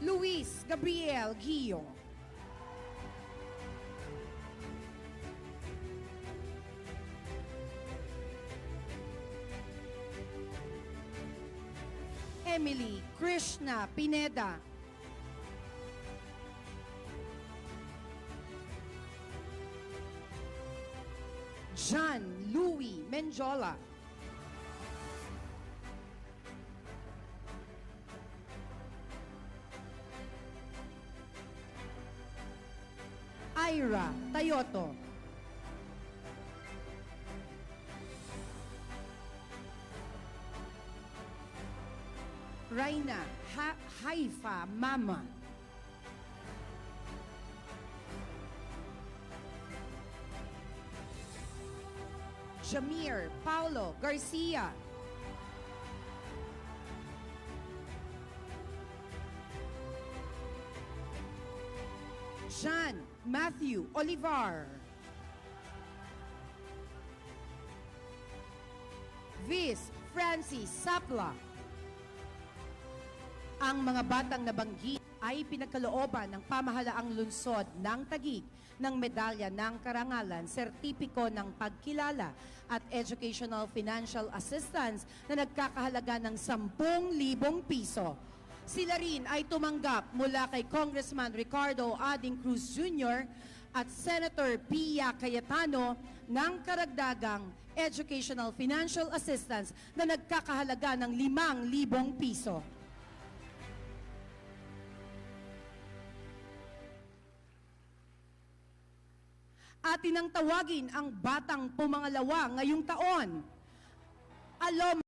Luis Gabriel Guio. Emily Krishna Pineda. John Louis Menjola. Ira Tayoto. Raina Haifa Mama. Jamir Paulo Garcia. Jean Matthew Olivar. Viz Francis Sapla. Ang mga batang nabanggit ay pinagkalooban ng pamahalaang lungsod ng Taguig ng medalya ng karangalan, sertipiko ng pagkilala at educational financial assistance na nagkakahalaga ng 10,000 piso. Sila rin ay tumanggap mula kay Congressman Ricardo Ading Cruz Jr. at Senator Pia Cayetano ng karagdagang educational financial assistance na nagkakahalaga ng 5,000 piso. Atin ang tawagin ang batang pumangalawa ngayong taon. Alom